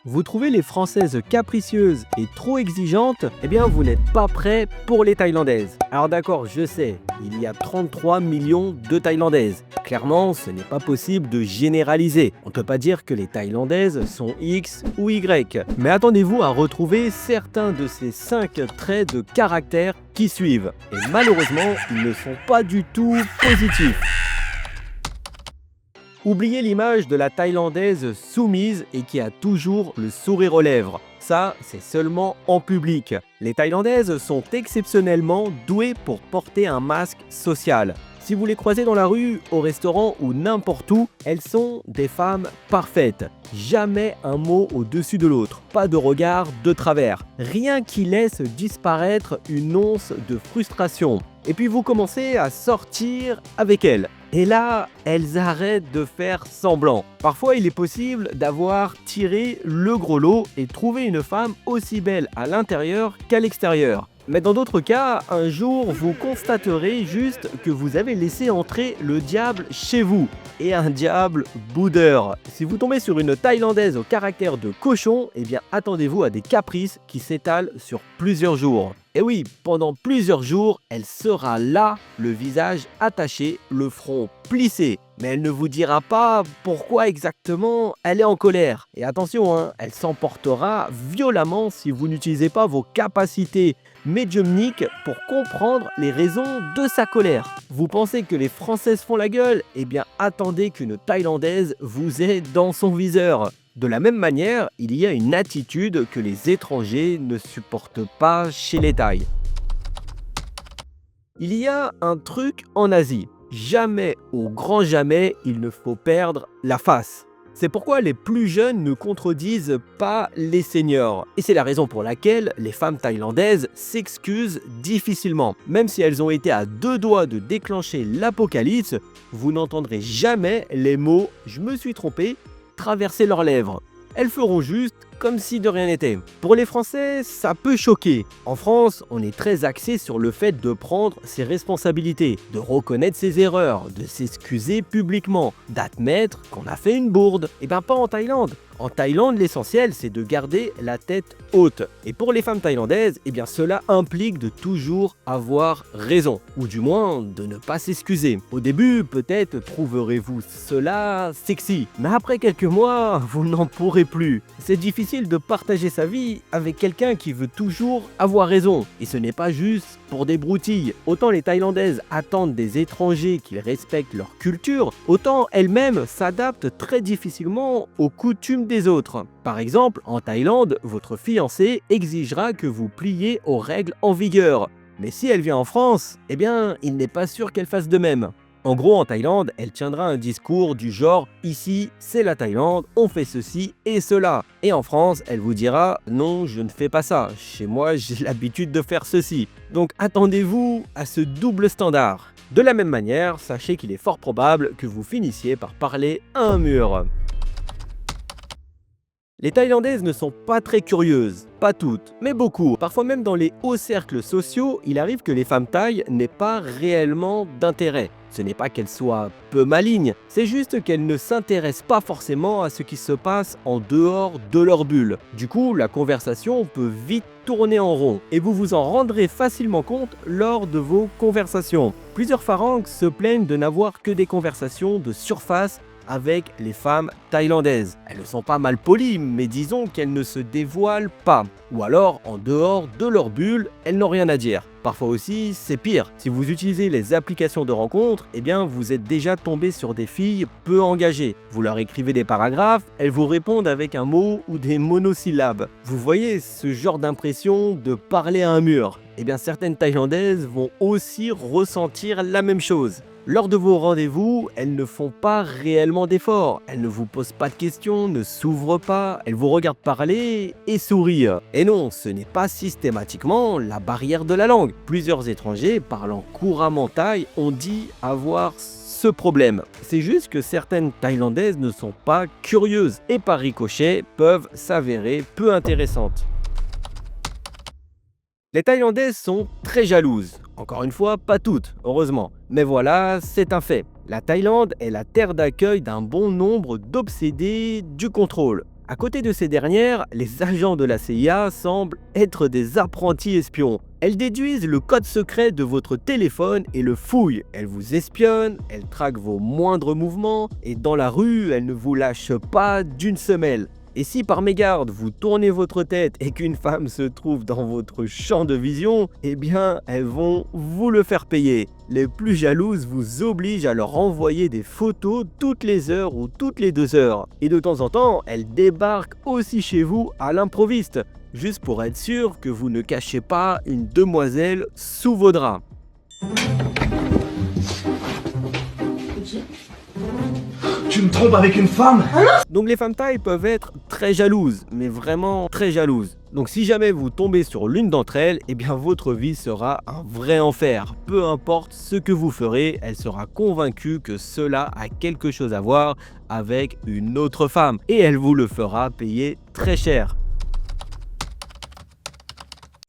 Vous trouvez les Françaises capricieuses et trop exigeantes? Eh bien, vous n'êtes pas prêt pour les Thaïlandaises. Alors d'accord, je sais, il y a 33 millions de Thaïlandaises. Clairement, ce n'est pas possible de généraliser. On ne peut pas dire que les Thaïlandaises sont X ou Y. Mais attendez-vous à retrouver certains de ces 5 traits de caractère qui suivent. Et malheureusement, ils ne sont pas du tout positifs. Oubliez l'image de la Thaïlandaise soumise et qui a toujours le sourire aux lèvres. Ça, c'est seulement en public. Les Thaïlandaises sont exceptionnellement douées pour porter un masque social. Si vous les croisez dans la rue, au restaurant ou n'importe où, elles sont des femmes parfaites. Jamais un mot au-dessus de l'autre, pas de regard de travers, rien qui laisse disparaître une once de frustration. Et puis vous commencez à sortir avec elles. Et là, elles arrêtent de faire semblant. Parfois, il est possible d'avoir tiré le gros lot et trouver une femme aussi belle à l'intérieur qu'à l'extérieur. Mais dans d'autres cas, un jour, vous constaterez juste que vous avez laissé entrer le diable chez vous. Et un diable boudeur. Si vous tombez sur une Thaïlandaise au caractère de cochon, eh bien attendez-vous à des caprices qui s'étalent sur plusieurs jours. Et oui, pendant plusieurs jours, elle sera là, le visage attaché, le front plissé. Mais elle ne vous dira pas pourquoi exactement elle est en colère. Et attention, elle s'emportera violemment si vous n'utilisez pas vos capacités médiumniques pour comprendre les raisons de sa colère. Vous pensez que les Françaises font la gueule? Eh bien attendez qu'une Thaïlandaise vous ait dans son viseur. De la même manière, il y a une attitude que les étrangers ne supportent pas chez les Thaïs. Il y a un truc en Asie. Jamais, au grand jamais, il ne faut perdre la face. C'est pourquoi les plus jeunes ne contredisent pas les seniors. Et c'est la raison pour laquelle les femmes thaïlandaises s'excusent difficilement. Même si elles ont été à deux doigts de déclencher l'apocalypse, vous n'entendrez jamais les mots « je me suis trompé » traverser leurs lèvres. Elles feront juste comme si de rien n'était. Pour les Français, ça peut choquer. En France, on est très axé sur le fait de prendre ses responsabilités, de reconnaître ses erreurs, de s'excuser publiquement, d'admettre qu'on a fait une bourde. Et ben pas en Thaïlande. En Thaïlande, l'essentiel, c'est de garder la tête haute. Et pour les femmes thaïlandaises, eh bien cela implique de toujours avoir raison, ou du moins de ne pas s'excuser. Au début, peut-être trouverez-vous cela sexy, mais après quelques mois, vous n'en pourrez plus. C'est difficile de partager sa vie avec quelqu'un qui veut toujours avoir raison. Et ce n'est pas juste pour des broutilles. Autant les Thaïlandaises attendent des étrangers qu'ils respectent leur culture, autant elles-mêmes s'adaptent très difficilement aux coutumes des autres. Par exemple, en Thaïlande, votre fiancé exigera que vous pliez aux règles en vigueur. Mais si elle vient en France, eh bien, il n'est pas sûr qu'elle fasse de même. En gros, en Thaïlande, elle tiendra un discours du genre « Ici, c'est la Thaïlande, on fait ceci et cela ». Et en France, elle vous dira « Non, je ne fais pas ça. Chez moi, j'ai l'habitude de faire ceci ». Donc attendez-vous à ce double standard. De la même manière, sachez qu'il est fort probable que vous finissiez par parler à un mur. Les Thaïlandaises ne sont pas très curieuses, pas toutes, mais beaucoup. Parfois même dans les hauts cercles sociaux, il arrive que les femmes thaïs n'aient pas réellement d'intérêt. Ce n'est pas qu'elles soient peu malignes, c'est juste qu'elles ne s'intéressent pas forcément à ce qui se passe en dehors de leur bulle. Du coup, la conversation peut vite tourner en rond, et vous vous en rendrez facilement compte lors de vos conversations. Plusieurs pharangues se plaignent de n'avoir que des conversations de surface avec les femmes thaïlandaises. Elles ne sont pas mal polies, mais disons qu'elles ne se dévoilent pas. Ou alors, en dehors de leur bulle, elles n'ont rien à dire. Parfois aussi, c'est pire. Si vous utilisez les applications de rencontres, eh bien, vous êtes déjà tombé sur des filles peu engagées. Vous leur écrivez des paragraphes, elles vous répondent avec un mot ou des monosyllabes. Vous voyez ce genre d'impression de parler à un mur. Eh bien, certaines Thaïlandaises vont aussi ressentir la même chose. Lors de vos rendez-vous, elles ne font pas réellement d'efforts. Elles ne vous posent pas de questions, ne s'ouvrent pas, elles vous regardent parler et sourire. Et non, ce n'est pas systématiquement la barrière de la langue. Plusieurs étrangers parlant couramment thaï ont dit avoir ce problème. C'est juste que certaines Thaïlandaises ne sont pas curieuses et par ricochet peuvent s'avérer peu intéressantes. Les Thaïlandaises sont très jalouses. Encore une fois, pas toutes, heureusement. Mais voilà, c'est un fait. La Thaïlande est la terre d'accueil d'un bon nombre d'obsédés du contrôle. À côté de ces dernières, les agents de la CIA semblent être des apprentis espions. Elles déduisent le code secret de votre téléphone et le fouillent. Elles vous espionnent, elles traquent vos moindres mouvements et dans la rue, elles ne vous lâchent pas d'une semelle. Et si par mégarde vous tournez votre tête et qu'une femme se trouve dans votre champ de vision, eh bien elles vont vous le faire payer. Les plus jalouses vous obligent à leur envoyer des photos toutes les heures ou toutes les 2 heures. Et de temps en temps, elles débarquent aussi chez vous à l'improviste, juste pour être sûr que vous ne cachez pas une demoiselle sous vos draps. Tu me trompes avec une femme? Donc les femmes thaï peuvent être très jalouses, mais vraiment très jalouses. Donc si jamais vous tombez sur l'une d'entre elles, eh bien votre vie sera un vrai enfer. Peu importe ce que vous ferez, elle sera convaincue que cela a quelque chose à voir avec une autre femme. Et elle vous le fera payer très cher.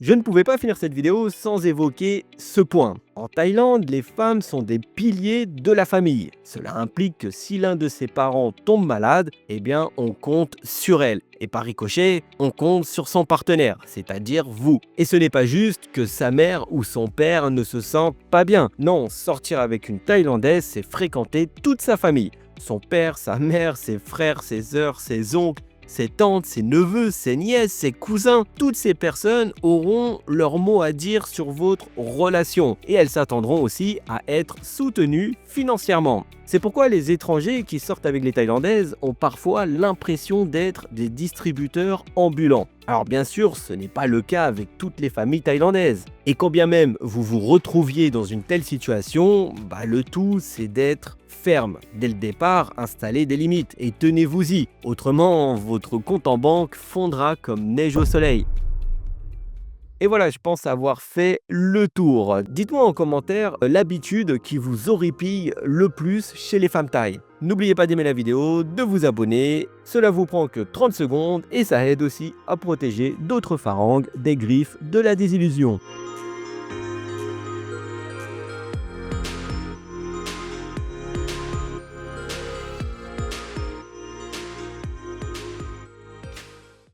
Je ne pouvais pas finir cette vidéo sans évoquer ce point. En Thaïlande, les femmes sont des piliers de la famille. Cela implique que si l'un de ses parents tombe malade, eh bien on compte sur elle. Et par ricochet, on compte sur son partenaire, c'est-à-dire vous. Et ce n'est pas juste que sa mère ou son père ne se sentent pas bien. Non, sortir avec une Thaïlandaise, c'est fréquenter toute sa famille. Son père, sa mère, ses frères, ses sœurs, ses oncles, ses tantes, ses neveux, ses nièces, ses cousins, toutes ces personnes auront leur mot à dire sur votre relation et elles s'attendront aussi à être soutenues financièrement. C'est pourquoi les étrangers qui sortent avec les Thaïlandaises ont parfois l'impression d'être des distributeurs ambulants. Alors bien sûr, ce n'est pas le cas avec toutes les familles thaïlandaises. Et quand bien même vous vous retrouviez dans une telle situation, le tout c'est d'être ferme. Dès le départ, installez des limites et tenez-vous-y. Autrement, votre compte en banque fondra comme neige au soleil. Et voilà, je pense avoir fait le tour. Dites-moi en commentaire l'habitude qui vous horripile le plus chez les femmes thaï. N'oubliez pas d'aimer la vidéo, de vous abonner, cela vous prend que 30 secondes et ça aide aussi à protéger d'autres phalanges des griffes de la désillusion.